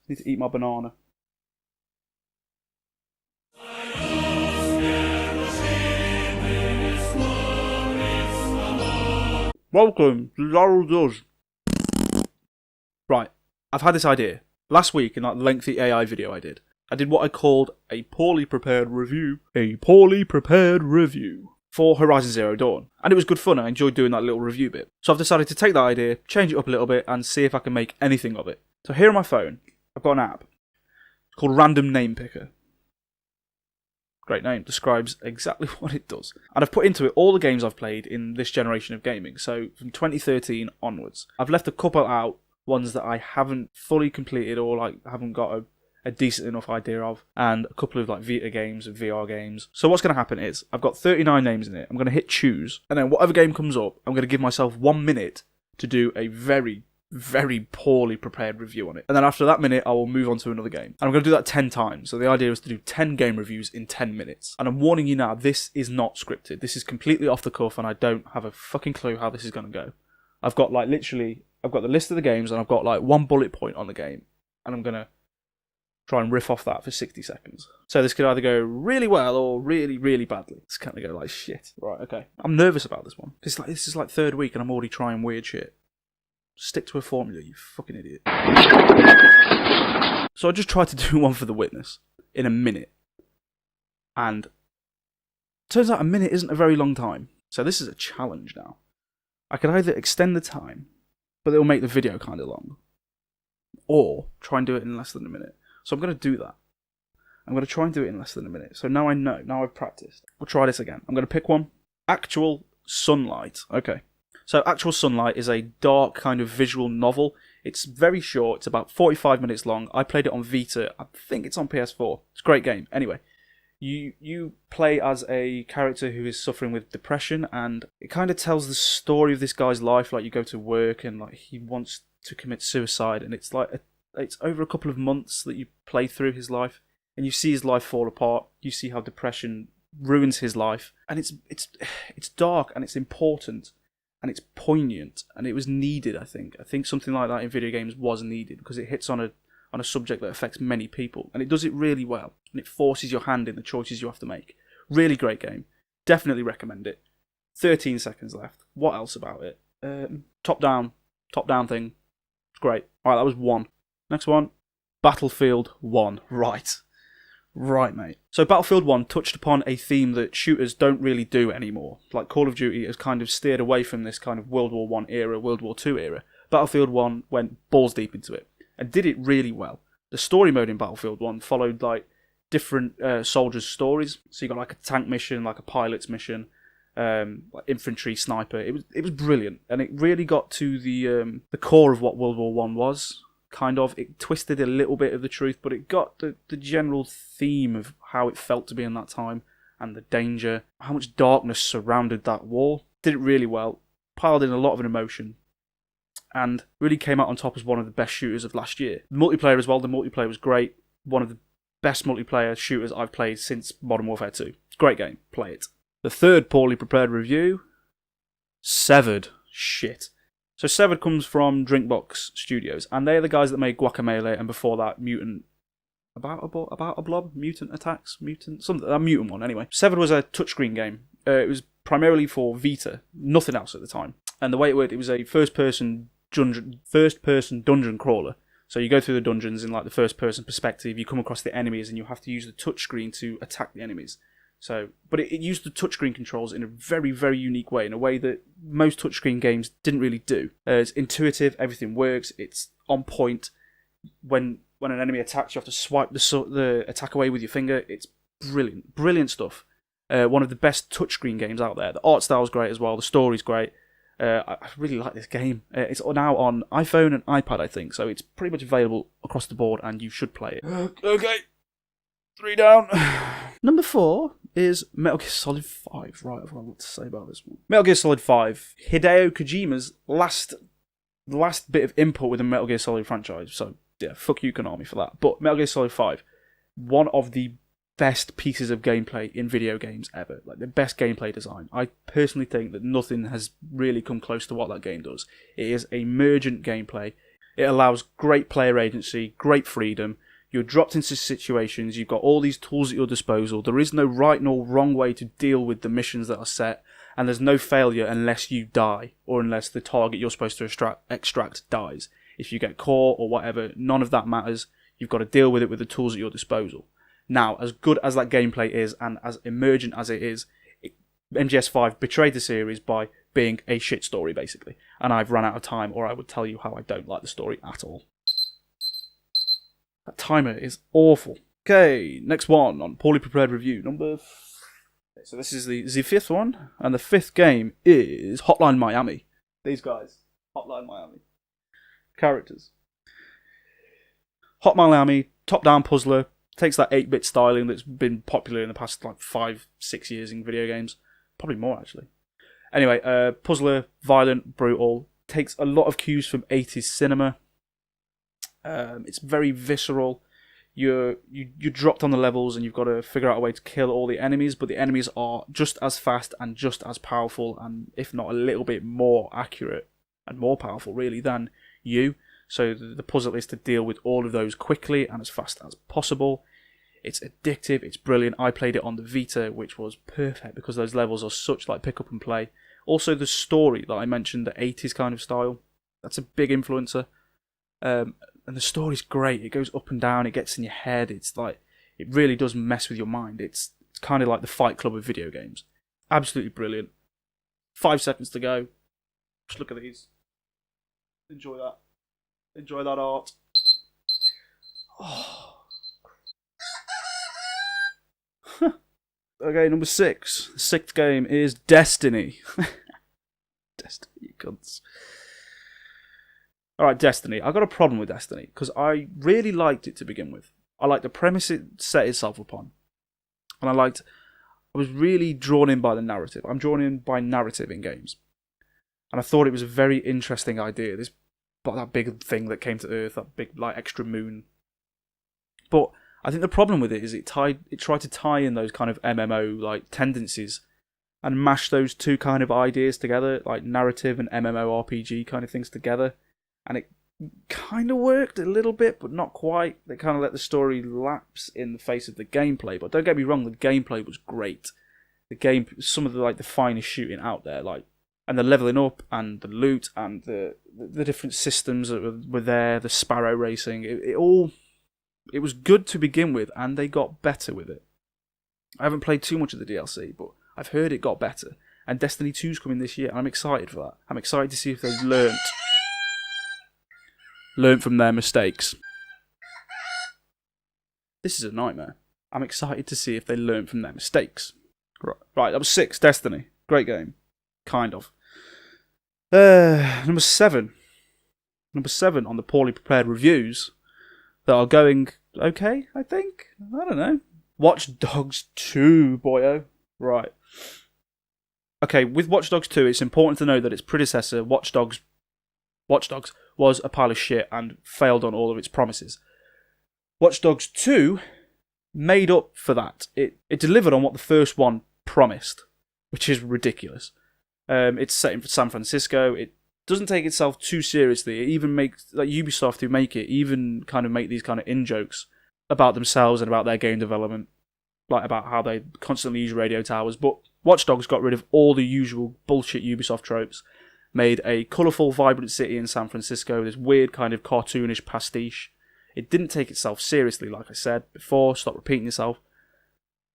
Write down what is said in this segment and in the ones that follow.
Need to eat my banana. Welcome to DarrylDoes. Right, I've had this idea. Last week in that lengthy AI video I did what I called a poorly prepared review. For Horizon Zero Dawn. And it was good fun. I enjoyed doing that little review bit. So I've decided to take that idea, change it up a little bit, and see if I can make anything of it. So here on my phone, I've got an app. It's called Random Name Picker. Great name. Describes exactly what it does. And I've put into it all the games I've played in this generation of gaming. So from 2013 onwards. I've left a couple out, ones that I haven't fully completed or like haven't got a decent enough idea of, and a couple of like Vita games and VR games. So what's going to happen is, I've got 39 names in it, I'm going to hit choose, and then whatever game comes up, I'm going to give myself 1 minute to do a very, very poorly prepared review on it. And then after that minute, I will move on to another game. And I'm going to do that 10 times. So the idea is to do 10 game reviews in 10 minutes. And I'm warning you now, this is not scripted. This is completely off the cuff, and I don't have a fucking clue how this is going to go. I've got like literally, I've got the list of the games, and I've got like one bullet point on the game, and I'm going to try and riff off that for 60 seconds. So this could either go really well or really, really badly. It's kind of go like shit. Right, okay. I'm nervous about this one. This is like third week and I'm already trying weird shit. Stick to a formula, you fucking idiot. So I just tried to do one for the witness in a minute. And turns out a minute isn't a very long time. So this is a challenge now. I could either extend the time, but it'll make the video kind of long, or try and do it in less than a minute. So I'm going to do that. I'm going to try and do it in less than a minute. So now I know. Now I've practiced. We'll try this again. I'm going to pick one. Actual Sunlight. Okay. So Actual Sunlight is a dark kind of visual novel. It's very short. It's about 45 minutes long. I played it on Vita. I think it's on PS4. It's a great game. Anyway, you play as a character who is suffering with depression, and it kind of tells the story of this guy's life. Like, you go to work and like he wants to commit suicide, and it's like it's over a couple of months that you play through his life, and you see his life fall apart. You see how depression ruins his life, and it's dark, and it's important, and it's poignant, and it was needed. I think something like that in video games was needed, because it hits on a subject that affects many people, and it does it really well, and it forces your hand in the choices you have to make. Really great game. Definitely recommend it. 13 seconds left. What else about it? Top down thing. It's great. Alright, that was one. Next one, Battlefield 1. Right, mate. So Battlefield 1 touched upon a theme that shooters don't really do anymore. Like Call of Duty has kind of steered away from this kind of World War I era, World War II era. Battlefield 1 went balls deep into it, and did it really well. The story mode in Battlefield 1 followed like different soldiers' stories. So you got like a tank mission, like a pilot's mission, like infantry, sniper. It was brilliant, and it really got to the core of what World War I was. Kind of, it twisted a little bit of the truth, but it got the general theme of how it felt to be in that time, and the danger, how much darkness surrounded that war. Did it really well, piled in a lot of an emotion, and really came out on top as one of the best shooters of last year. The multiplayer as well, the multiplayer was great. One of the best multiplayer shooters I've played since Modern Warfare 2. It's a great game, play it. The third poorly prepared review, Severed. Shit. So Severed comes from Drinkbox Studios, and they're the guys that made Guacamelee, and before that, Mutant... About a Blob? Mutant Attacks? Something, a Mutant one, anyway. Severed was a touchscreen game. It was primarily for Vita, nothing else at the time. And the way it worked, it was a first-person dungeon crawler. So you go through the dungeons in like the first-person perspective, you come across the enemies, and you have to use the touchscreen to attack the enemies. So, but it used the touchscreen controls in a very, very unique way, in a way that most touchscreen games didn't really do. It's intuitive, everything works, it's on point. When an enemy attacks, you have to swipe the attack away with your finger. It's brilliant, brilliant stuff. One of the best touchscreen games out there. The art style's great as well, the story's great. I really like this game. It's now on iPhone and iPad, I think, so it's pretty much available across the board, and you should play it. Okay, 3 down. Number 4 is Metal Gear Solid 5. Right, I've got a lot to say about this one. Metal Gear Solid 5, Hideo Kojima's last bit of input with the Metal Gear Solid franchise. So, yeah, fuck you, Konami, for that. But Metal Gear Solid 5, one of the best pieces of gameplay in video games ever. Like, the best gameplay design. I personally think that nothing has really come close to what that game does. It is emergent gameplay. It allows great player agency, great freedom. You're dropped into situations, you've got all these tools at your disposal. There is no right nor wrong way to deal with the missions that are set, and there's no failure unless you die, or unless the target you're supposed to extract dies. If you get caught or whatever, none of that matters. You've got to deal with it with the tools at your disposal. Now, as good as that gameplay is, and as emergent as it is, MGS5 betrayed the series by being a shit story, basically. And I've run out of time, or I would tell you how I don't like the story at all. That timer is awful. Okay, next one on Poorly Prepared Review. So this is the fifth one, and the fifth game is Hotline Miami. These guys, Hotline Miami. Characters. Hotline Miami, top-down puzzler, takes that 8-bit styling that's been popular in the past 5-6 years in video games. Probably more, actually. Anyway, puzzler, violent, brutal, takes a lot of cues from 80s cinema. It's very visceral. You're dropped on the levels and you've got to figure out a way to kill all the enemies, but the enemies are just as fast and just as powerful, and if not a little bit more accurate and more powerful, really, than you. So the puzzle is to deal with all of those quickly and as fast as possible. It's addictive, it's brilliant. I played it on the Vita, which was perfect because those levels are such like pick up and play. Also the story that I mentioned, the 80s kind of style, that's a big influencer. And the story's great. It goes up and down, it gets in your head. It's like, it really does mess with your mind. It's kind of like the Fight Club of video games. Absolutely brilliant. 5 seconds to go. Just look at these. Enjoy that. Enjoy that art. Oh. Okay, number 6. The 6th game is Destiny. Destiny, you cunts. Alright, Destiny. I got a problem with Destiny, because I really liked it to begin with. I liked the premise it set itself upon. And I was really drawn in by the narrative. I'm drawn in by narrative in games. And I thought it was a very interesting idea. That big thing that came to Earth, that big extra moon. But I think the problem with it is it tried to tie in those kind of MMO tendencies and mash those two kind of ideas together, like narrative and MMORPG kind of things together. And it kind of worked a little bit, but not quite. They kind of let the story lapse in the face of the gameplay. But don't get me wrong, the gameplay was great. Some of the finest shooting out there, and the leveling up and the loot and the different systems that were there, the sparrow racing. It was good to begin with, and they got better with it. I haven't played too much of the DLC, but I've heard it got better. And Destiny 2's coming this year, and I'm excited for that. I'm excited to see if they've learnt from their mistakes. This is a nightmare. I'm excited to see if they learn from their mistakes. Right, that was 6, Destiny. Great game. Kind of. Number 7. Number 7 on the poorly prepared reviews that are going okay, I think. I don't know. Watch Dogs 2, boyo. Right. Okay, with Watch Dogs 2, it's important to know that its predecessor, Watch Dogs, was a pile of shit and failed on all of its promises. Watch Dogs 2 made up for that. It delivered on what the first one promised, which is ridiculous. It's set in San Francisco. It doesn't take itself too seriously. It even makes, Ubisoft who make it, even kind of make these kind of in-jokes about themselves and about their game development, about how they constantly use radio towers. But Watch Dogs got rid of all the usual bullshit Ubisoft tropes, made a colourful, vibrant city in San Francisco, this weird kind of cartoonish pastiche. It didn't take itself seriously, like I said before. Stop repeating yourself.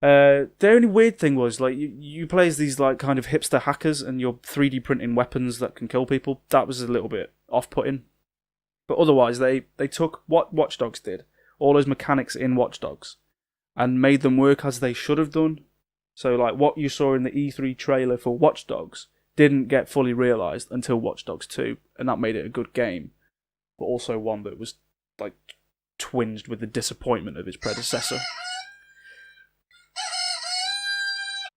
The only weird thing was, you play as these, kind of hipster hackers, and you're 3D printing weapons that can kill people. That was a little bit off-putting. But otherwise, they took what Watch Dogs did, all those mechanics in Watch Dogs, and made them work as they should have done. So, what you saw in the E3 trailer for Watch Dogs didn't get fully realised until Watch Dogs 2, and that made it a good game, but also one that was, twinged with the disappointment of its predecessor.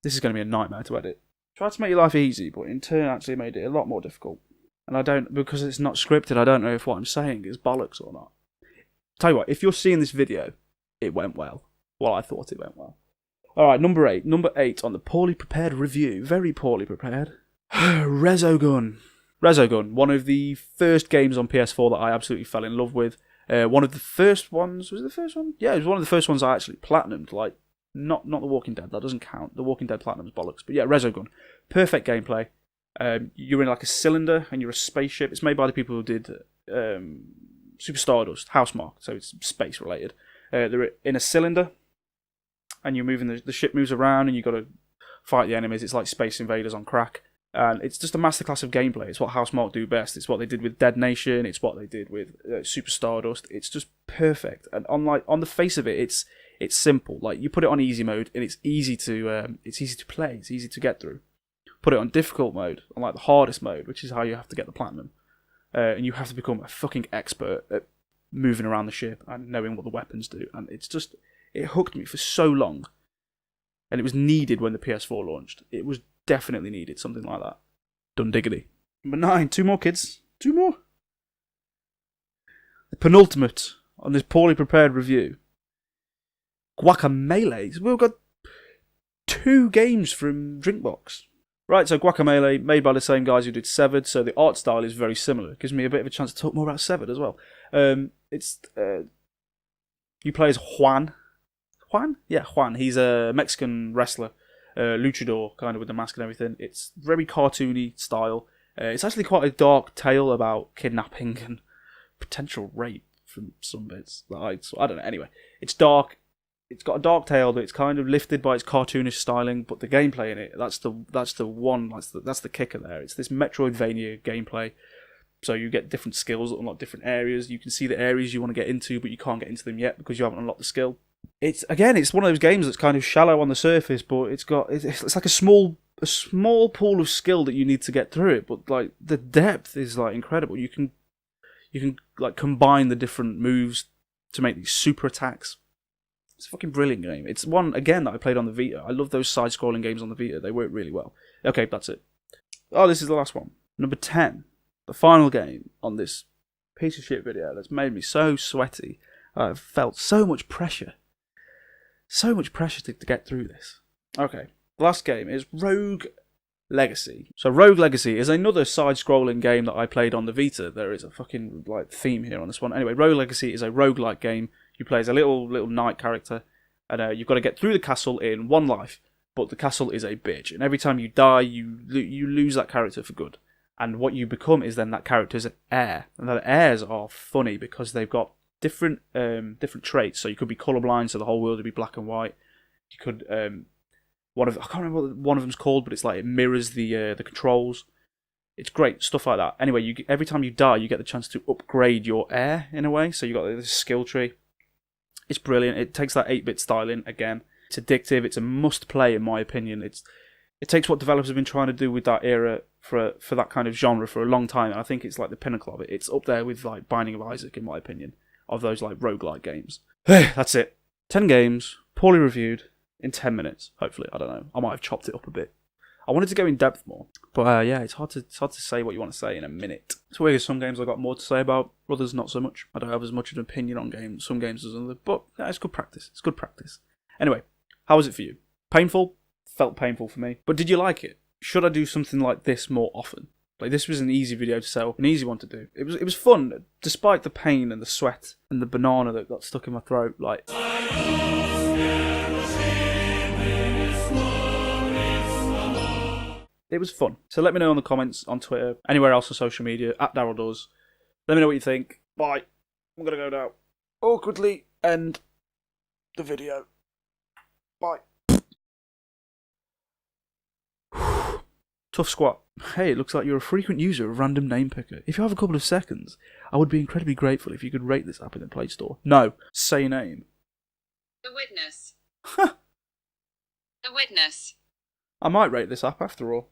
This is going to be a nightmare to edit. Tried to make your life easy, but in turn actually made it a lot more difficult. And because it's not scripted, I don't know if what I'm saying is bollocks or not. Tell you what, if you're seeing this video, it went well. Well, I thought it went well. Alright, number 8. Number 8 on the poorly prepared review. Very poorly prepared. Resogun. Resogun, one of the first games on PS4 that I absolutely fell in love with. One of the first ones, was it the first one? Yeah, it was one of the first ones I actually platinumed, like, not The Walking Dead, that doesn't count. The Walking Dead Platinum's bollocks. But yeah, Resogun. Perfect gameplay. You're in like a cylinder and you're a spaceship. It's made by the people who did Super Stardust, Housemarque, so it's space related. They're in a cylinder and you're moving, the ship moves around and you've got to fight the enemies. It's like Space Invaders on crack. And it's just a masterclass of gameplay. It's what Housemarque do best. It's what they did with Dead Nation. It's what they did with Super Stardust. It's just perfect. And on the face of it, it's simple. Like, you put it on easy mode, and it's easy to play. It's easy to get through. Put it on difficult mode, on like the hardest mode, which is how you have to get the platinum. And you have to become a fucking expert at moving around the ship and knowing what the weapons do. And it hooked me for so long. And it was needed when the PS4 launched. It was definitely needed, something like that. Done diggity. Number 9, 2 more, kids. 2 more. The penultimate on this poorly prepared review. Guacamelee. We've got 2 games from Drinkbox. Right, so Guacamelee, made by the same guys who did Severed, so the art style is very similar. It gives me a bit of a chance to talk more about Severed as well. You play as Juan. Juan? Yeah, Juan. He's a Mexican wrestler. Luchador, kind of, with the mask and everything. It's very cartoony style. It's actually quite a dark tale about kidnapping and potential rape from some bits. I don't know. Anyway, it's dark. It's got a dark tale, but it's kind of lifted by its cartoonish styling. But the gameplay in it, that's the kicker there. It's this Metroidvania gameplay. So you get different skills that unlock different areas. You can see the areas you want to get into, but you can't get into them yet because you haven't unlocked the skill. It's one of those games that's kind of shallow on the surface, but it's like a small pool of skill that you need to get through it. But like the depth is like incredible. You can like combine the different moves to make these super attacks. It's a fucking brilliant game. It's one again that I played on the Vita. I love those side-scrolling games on the Vita. They work really well. Okay, that's it. Oh, this is the last one. Number 10, the final game on this piece of shit video that's made me so sweaty. I've felt so much pressure. So much pressure to get through this. Okay, the last game is Rogue Legacy. So Rogue Legacy is another side-scrolling game that I played on the Vita. There is a fucking like theme here on this one. Anyway, Rogue Legacy is a roguelike game. You play as a little knight character, and you've got to get through the castle in one life. But the castle is a bitch, and every time you die, you lose that character for good. And what you become is then that character's heir. And the heirs are funny because they've got different traits. So you could be colourblind, so the whole world would be black and white. You could I can't remember what one of them's called, but it's like it mirrors the controls. It's great stuff like that. Anyway, every time you die, you get the chance to upgrade your heir in a way. So you got this skill tree. It's brilliant. It takes that 8-bit styling again. It's addictive. It's a must-play in my opinion. It takes what developers have been trying to do with that era for that kind of genre for a long time, and I think it's like the pinnacle of it. It's up there with like Binding of Isaac in my opinion, of those like roguelike games. That's it. 10 games, poorly reviewed, in 10 minutes, hopefully. I don't know. I might have chopped it up a bit. I wanted to go in depth more, but yeah, it's hard to say what you want to say in a minute. It's weird, some games I've got more to say about, others not so much. I don't have as much of an opinion on games, some games as others, but yeah, it's good practice. It's good practice. Anyway, how was it for you? Painful? Felt painful for me. But did you like it? Should I do something like this more often? Like, this was an easy video to set up, an easy one to do. It was fun, despite the pain and the sweat and the banana that got stuck in my throat. Like, it was fun. So let me know in the comments, on Twitter, anywhere else on social media, at DarrylDoes. Let me know what you think. Bye. I'm going to go now. Awkwardly end the video. Bye. Tough squat. Hey, it looks like you're a frequent user of Random Name Picker. If you have a couple of seconds, I would be incredibly grateful if you could rate this app in the Play Store. No. Say name. The Witness. The Witness. I might rate this app after all.